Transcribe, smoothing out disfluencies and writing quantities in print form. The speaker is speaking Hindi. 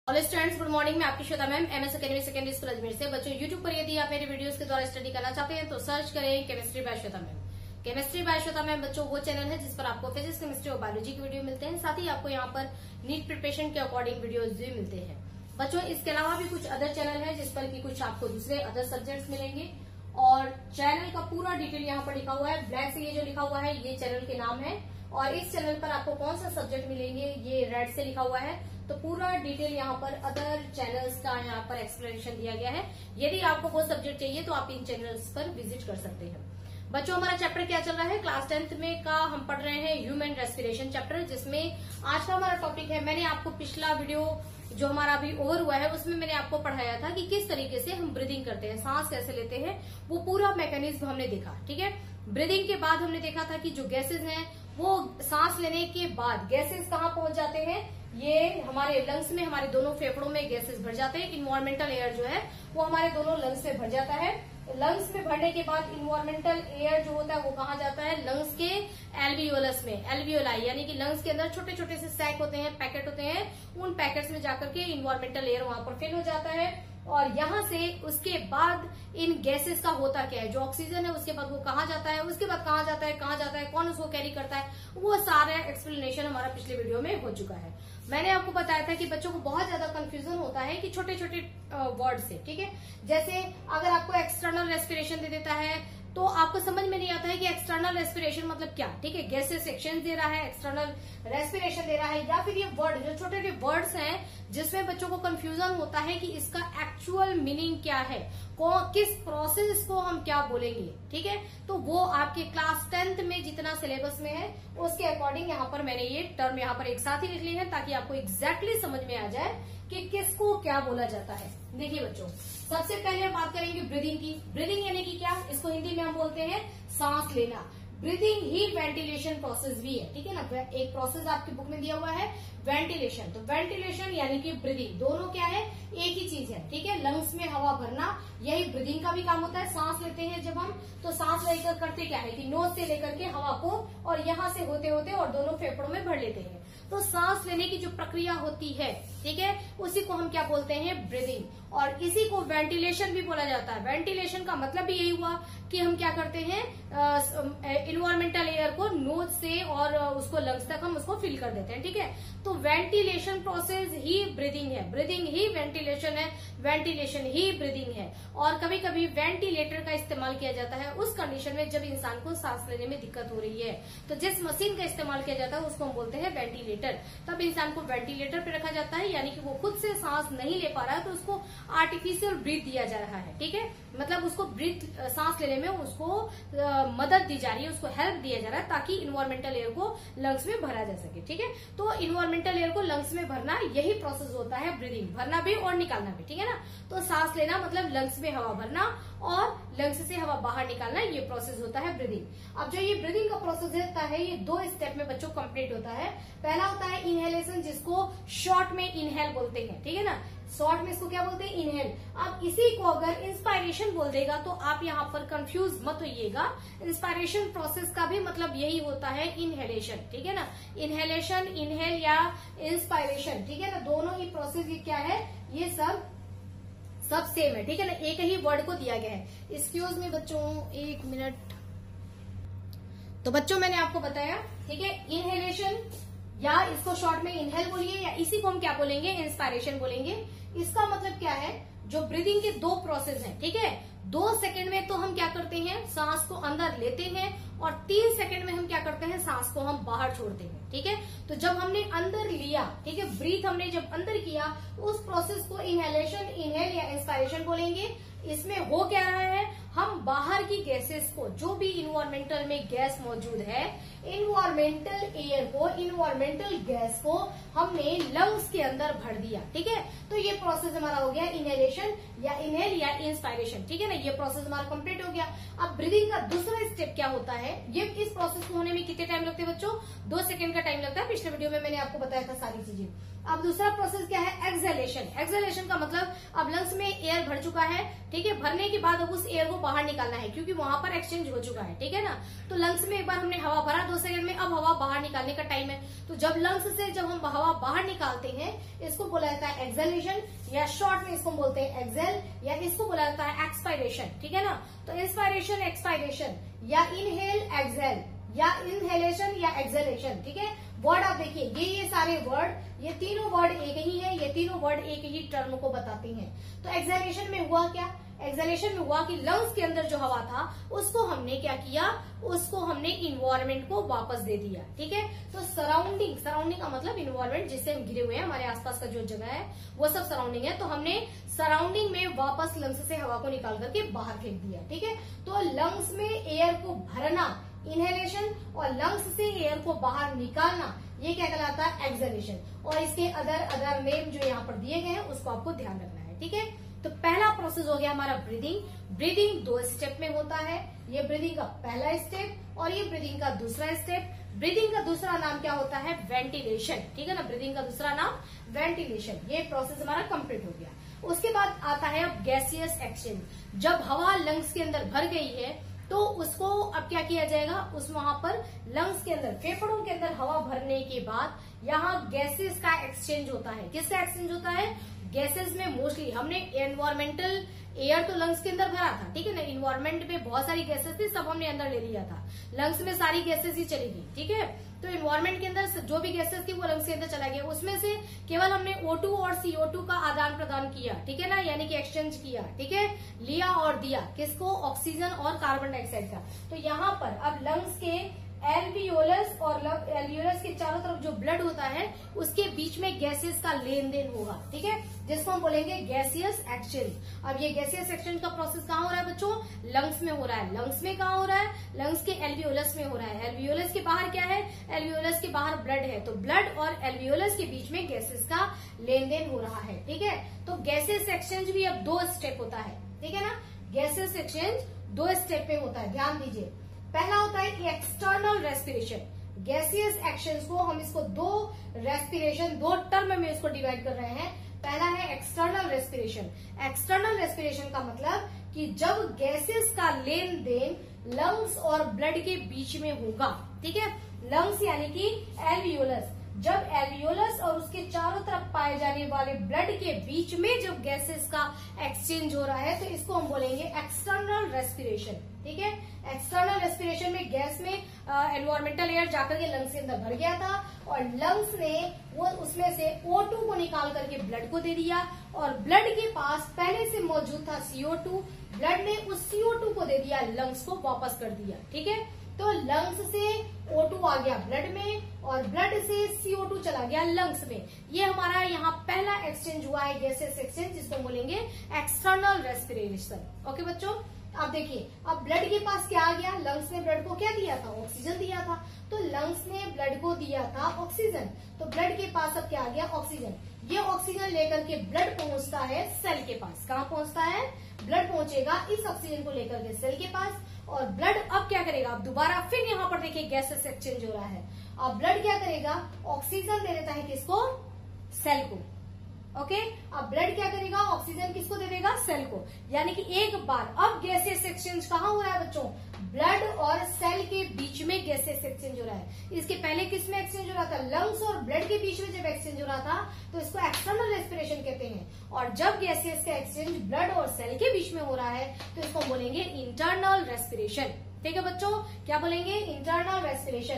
Hello students, good morning. मैं आपकी Shweta ma'am, MS academy secondary school Ajmer से। बच्चों, यूट्यूब पर यदि आप मेरे वीडियोस के द्वारा स्टडी करना चाहते हैं तो सर्च करें chemistry bye Shweta ma'am. Chemistry bye Shweta ma'am बच्चों वो चैनल है जिस पर आपको फिजिक्स, केमिस्ट्री और बायोलॉजी के वीडियो मिलते हैं। साथ ही आपको यहाँ पर नीट प्रिपरेशन के अकॉर्डिंग वीडियोज भी मिलते हैं। बच्चों, इसके अलावा भी कुछ अदर चैनल है जिस पर की कुछ आपको दूसरे अदर सब्जेक्ट्स मिलेंगे और चैनल का पूरा डिटेल यहाँ पर लिखा हुआ है। ब्लैक से ये जो लिखा हुआ है ये चैनल के नाम है और इस चैनल पर आपको कौन सा सब्जेक्ट मिलेंगे ये रेड से लिखा हुआ है। तो पूरा डिटेल यहाँ पर अदर चैनल्स का यहाँ पर एक्सप्लेनेशन दिया गया है। यदि आपको वो सब्जेक्ट चाहिए तो आप इन चैनल्स पर विजिट कर सकते हैं। बच्चों, हमारा चैप्टर क्या चल रहा है? क्लास 10th में का हम पढ़ रहे हैं ह्यूमन रेस्पिरेशन चैप्टर, जिसमें आज का हमारा टॉपिक है। मैंने आपको पिछला वीडियो जो हमारा अभी ओवर हुआ है उसमें मैंने आपको पढ़ाया था कि किस तरीके से हम ब्रीदिंग करते हैं, सांस कैसे लेते हैं, वो पूरा मैकेनिज्म हमने देखा। ठीक है, ब्रीदिंग के बाद हमने देखा था कि जो गैसेज हैं वो सांस लेने के बाद गैसेज कहाँ पहुंच जाते हैं, ये हमारे लंग्स में, हमारे दोनों फेफड़ों में गैसेज भर जाते हैं। इन्वायरमेंटल एयर जो है वो हमारे दोनों लंग्स में भर जाता है। लंग्स में भरने के बाद इन्वायरमेंटल एयर जो होता है वो कहाँ जाता है? लंग्स के एल्वियोलस में, एल्वियोलाई यानी कि लंग्स के अंदर छोटे छोटे से सैक होते हैं, पैकेट होते हैं। उन पैकेट्स में जाकर के इन्वायरमेंटल एयर वहां पर फिल हो जाता है और यहाँ से उसके बाद इन गैसेस का होता क्या है, जो ऑक्सीजन है उसके बाद वो कहाँ जाता है, उसके बाद कहाँ जाता है, कौन उसको कैरी करता है, वो सारा एक्सप्लेनेशन हमारा पिछले वीडियो में हो चुका है। मैंने आपको बताया था कि बच्चों को बहुत ज्यादा कंफ्यूजन होता है कि छोटे छोटे वर्ड से। ठीक है, जैसे अगर आपको एक्सटर्नल रेस्पिरेशन दे देता है तो आपको समझ में नहीं आता है कि एक्सटर्नल रेस्पिरेशन मतलब क्या। ठीक है, गैसेस एक्सचेंज दे रहा है, एक्सटर्नल रेस्पिरेशन दे रहा है, या फिर ये वर्ड जो छोटे छोटे वर्ड्स हैं जिसमें बच्चों को कंफ्यूजन होता है कि इसका एक्चुअल मीनिंग क्या है, किस प्रोसेस को हम क्या बोलेंगे। ठीक है, तो वो आपके क्लास 10th में जितना सिलेबस में है उसके अकॉर्डिंग यहाँ पर मैंने ये टर्म यहाँ पर एक साथ ही लिख ली है ताकि आपको एग्जैक्टली समझ में आ जाए कि किसको क्या बोला जाता है। देखिए बच्चों, सबसे पहले हम बात करेंगे ब्रीदिंग की। ब्रीदिंग यानी कि क्या, इसको हिंदी में हम बोलते हैं सांस लेना। ब्रीदिंग ही वेंटिलेशन प्रोसेस भी है। ठीक है ना, एक प्रोसेस आपकी बुक में दिया हुआ है वेंटिलेशन। तो वेंटिलेशन यानी कि ब्रीदिंग, दोनों क्या है? एक ही चीज है। ठीक है, लंग्स में हवा भरना यही ब्रीदिंग का भी काम होता है। सांस लेते हैं जब हम, तो सांस लेकर करते क्या है कि नोज से लेकर के हवा को और यहाँ से होते होते और दोनों फेफड़ों में भर लेते हैं। तो सांस लेने की जो प्रक्रिया होती है, ठीक है, उसी को हम क्या बोलते हैं? ब्रीदिंग। और इसी को वेंटिलेशन भी बोला जाता है। वेंटिलेशन का मतलब भी यही हुआ कि हम क्या करते हैं, इन्वायरमेंटल एयर को नोज से और उसको लंग्स तक हम उसको फिल कर देते हैं। ठीक है, तो वेंटिलेशन प्रोसेस ही ब्रीदिंग है, ब्रीदिंग ही वेंटिलेशन है, वेंटिलेशन ही ब्रीदिंग है। और कभी कभी वेंटिलेटर का इस्तेमाल किया जाता है उस कंडीशन में जब इंसान को सांस लेने में दिक्कत हो रही है। तो जिस मशीन का इस्तेमाल किया जाता है उसको हम बोलते हैं वेंटिलेटर। तब इंसान को वेंटिलेटर पे रखा जाता है, यानी कि वो खुद से सांस नहीं ले पा रहा है तो उसको आर्टिफिशियल ब्रीथ दिया जा रहा है। ठीक है, मतलब उसको ब्रीथ, सांस लेने में उसको मदद दी जा रही है, उसको हेल्प दिया जा रहा है ताकि इन्वायरमेंटल एयर को लंग्स में भरा जा सके। ठीक है, तो इन्वायरमेंटल एयर को लंग्स में भरना यही प्रोसेस होता है ब्रीदिंग, भरना भी और निकालना भी। ठीक है ना, तो सांस लेना मतलब लंग्स में हवा भरना और लंग्स से हवा बाहर निकालना, ये प्रोसेस होता है ब्रीदिंग। अब जो ये ब्रीदिंग का प्रोसेस होता है ये 2 स्टेप में बच्चों कंप्लीट होता है। पहला होता है इनहेलेशन, जिसको शॉर्ट में इनहेल बोलते हैं। ठीक है ना, शॉर्ट में इसको क्या बोलते हैं? इनहेल। अब इसी को अगर इंस्पायरेशन बोल देगा तो आप यहाँ पर कंफ्यूज मत होइएगा। इंस्पायरेशन प्रोसेस का भी मतलब यही होता है इनहेलेशन। ठीक है ना, इनहेलेशन, इनहेल या इंस्पायरेशन, ठीक है ना, दोनों ही प्रोसेस ये क्या है, ये सब सेम है। ठीक है ना, एक ही वर्ड को दिया गया है। एक्सक्यूज मी बच्चों, 1 मिनट। तो बच्चों मैंने आपको बताया, ठीक है, इनहेलेशन या इसको शॉर्ट में इनहेल बोलिए या इसी को हम क्या बोलेंगे? इंस्पायरेशन बोलेंगे। इसका मतलब क्या है, जो ब्रीदिंग के 2 प्रोसेस हैं। ठीक है, 2 सेकंड में तो हम क्या करते हैं, सांस को अंदर लेते हैं और 3 सेकंड में हम क्या करते हैं, सांस को हम बाहर छोड़ते हैं। ठीक है, तो जब हमने अंदर लिया, ठीक है, ब्रीथ हमने जब अंदर किया तो उस प्रोसेस को इनहेलेशन, इनहेल या इंस्पायरेशन बोलेंगे। इसमें हो क्या रहा है, हम बाहर की गैसेस को, जो भी इन्वायरमेंटल में गैस मौजूद है, इन्वायरमेंटल एयर को, इन्वायरमेंटल गैस को हमने लंग्स के अंदर भर दिया। ठीक है, तो ये प्रोसेस हमारा हो गया इनहेलेशन या इनहेल या इंस्पायरेशन। ठीक है ना, ये प्रोसेस हमारा कंप्लीट हो गया। अब ब्रीदिंग का दूसरा स्टेप क्या होता है, ये इस प्रोसेस को होने में कितने टाइम लगते हैं बच्चों? 2 सेकंड का टाइम लगता है। पिछले वीडियो में मैंने आपको बताया था सारी चीजें। अब दूसरा प्रोसेस क्या है? एक्सहेलेशन। एक्सहेलेशन का मतलब अब लंग्स में एयर भर चुका है, ठीक है। भरने के बाद अब उस एयर को बाहर निकालना है, क्योंकि वहां पर एक्सचेंज हो चुका है, ठीक है ना। तो लंग्स में एक बार हमने हवा भरा 2 सेकंड में, अब हवा बाहर निकालने का टाइम है। तो जब लंग्स से जब हम हवा बाहर निकालते हैं, इसको बोला जाता है एक्सहेलेशन, या शॉर्ट में इसको बोलते हैं एक्सेल, या इसको बोला जाता है एक्सपायरेशन, ठीक है ना। तो इंस्पायरेशन, एक्सपायरेशन, या इनहेल एक्सेल, या इनहेलेशन या एक्सहेलेशन, ठीक है। वर्ड आप देखिए, ये सारे वर्ड, ये तीनों वर्ड एक ही है, ये तीनों वर्ड एक ही टर्म को बताते हैं। तो एक्सहेलेशन में हुआ क्या, एक्सहेलेशन में हुआ कि लंग्स के अंदर जो हवा था उसको हमने क्या किया, उसको हमने इन्वायरमेंट को वापस दे दिया, ठीक है। तो सराउंडिंग, सराउंडिंग का मतलब इन्वायरमेंट जिससे हम घिरे हुए हैं, हमारे आसपास का जो जगह है वो सब सराउंडिंग है। तो हमने सराउंडिंग में वापस लंग्स से हवा को निकाल करके बाहर फेंक दिया, ठीक है। तो लंग्स में एयर को भरना इनहेलेशन, और लंग्स से एयर को बाहर निकालना ये क्या कहलाता है, एक्सहेलेशन। और इसके अदर नेम जो यहाँ पर दिए गए हैं उसको आपको ध्यान रखना है, ठीक है। तो पहला प्रोसेस हो गया हमारा ब्रीदिंग। ब्रीदिंग 2 स्टेप में होता है, ये ब्रीदिंग का पहला स्टेप और ये ब्रीदिंग का दूसरा स्टेप। ब्रीदिंग का दूसरा नाम क्या होता है, वेंटिलेशन, ठीक है ना। ब्रीदिंग का दूसरा नाम वेंटिलेशन। ये प्रोसेस हमारा कंप्लीट हो गया। उसके बाद आता है अब गैसियस एक्सचेंज। जब हवा लंग्स के अंदर भर गई है तो उसको अब क्या किया जाएगा, उस वहां पर लंग्स के अंदर, फेफड़ों के अंदर हवा भरने के बाद यहाँ गैसेस का एक्सचेंज होता है। किसका एक्सचेंज होता है, गैसेस में मोस्टली हमने एनवायरमेंटल एयर तो लंग्स के अंदर भरा था, ठीक है ना। इन्वायरमेंट में बहुत सारी गैसेस थी, सब हमने अंदर ले लिया था, लंग्स में सारी गैसेस ही चली गई, ठीक है। तो इन्वायरमेंट के अंदर जो भी गैसेस थी वो लंग्स के अंदर चला गया। उसमें से केवल हमने O2 और CO2 का आदान प्रदान किया, ठीक है ना, यानी कि एक्सचेंज किया, ठीक है, लिया और दिया। किसको, ऑक्सीजन और कार्बन डाइऑक्साइड का। तो यहाँ पर अब लंग्स के एल्वियोलस और एल्वियोलस के चारों तरफ जो ब्लड होता है उसके बीच में गैसेस का लेन देन होगा, ठीक है, जिसको हम बोलेंगे गैसियस एक्सचेंज। अब ये गैसियस एक्सचेंज का प्रोसेस कहाँ हो रहा है बच्चों, लंग्स में हो रहा है। लंग्स में कहाँ हो रहा है, लंग्स के एल्वियोलस में हो रहा है। एल्वियोलस के बाहर क्या है, एल्वियोलस के बाहर ब्लड है, तो ब्लड और एल्वियोलस के बीच में गैसेस का लेन देन हो रहा है, ठीक है। तो गैसियस एक्सचेंज भी अब 2 स्टेप होता है, ठीक है ना। गैसियस एक्सचेंज 2 स्टेप में होता है, ध्यान दीजिए। पहला होता है एक्सटर्नल रेस्पिरेशन। गैसियस एक्शंस को हम इसको 2 रेस्पिरेशन, 2 टर्म में इसको डिवाइड कर रहे हैं। पहला है एक्सटर्नल रेस्पिरेशन। एक्सटर्नल रेस्पिरेशन का मतलब कि जब गैसेस का लेन देन लंग्स और ब्लड के बीच में होगा, ठीक है। लंग्स यानी कि एल्वियोलस, जब एल्वियोलस और उसके चारों तरफ पाए जाने वाले ब्लड के बीच में जब गैसेस का एक्सचेंज हो रहा है तो इसको हम बोलेंगे एक्सटर्नल रेस्पिरेशन, ठीक है। एक्सटर्नल रेस्पिरेशन में गैस में एनवायरमेंटल एयर जाकर के लंग्स के अंदर भर गया था और लंग्स ने वो उसमें से O2 को निकाल करके ब्लड को दे दिया, और ब्लड के पास पहले से मौजूद था CO2, ब्लड ने उस CO2 को दे दिया, लंग्स को वापस कर दिया, ठीक है। तो लंग्स से O2 आ गया ब्लड में और ब्लड से CO2 चला गया लंग्स में। ये हमारा यहाँ पहला एक्सचेंज हुआ है गैसेस एक्सचेंज, जिसको बोलेंगे एक्सटर्नल रेस्पिरेशन। ओके बच्चों, अब देखिए, अब ब्लड के पास क्या आ गया, लंग्स ने ब्लड को क्या दिया था, ऑक्सीजन दिया था। तो लंग्स ने ब्लड को दिया था ऑक्सीजन, तो ब्लड के पास अब क्या आ गया, ऑक्सीजन। ये ऑक्सीजन लेकर के ब्लड पहुंचता है सेल के पास। कहाँ पहुंचता है, ब्लड पहुंचेगा इस ऑक्सीजन को लेकर के सेल के पास, और ब्लड अब क्या करेगा, अब दोबारा फिर यहाँ पर देखिए गैसेस एक्सचेंज हो रहा है। अब ब्लड क्या करेगा, ऑक्सीजन दे देता है किसको, सेल को। ओके, अब ब्लड क्या करेगा, ऑक्सीजन किसको दे देगा, सेल को। यानी कि एक बार अब गैसेस एक्सचेंज कहाँ हो रहा है बच्चों, ब्लड और सेल के बीच में गैसेस एक्सचेंज हो रहा है। इसके पहले किस में एक्सचेंज हो रहा था, लंग्स और ब्लड के बीच में जब एक्सचेंज हो रहा था तो इसको एक्सटर्नल रेस्पिरेशन कहते हैं। और जब गैसेस का एक्सचेंज ब्लड और सेल के बीच में हो रहा है तो इसको बोलेंगे इंटरनल रेस्पिरेशन। ठीक है बच्चों, क्या बोलेंगे, इंटरनल रेस्पिरेशन।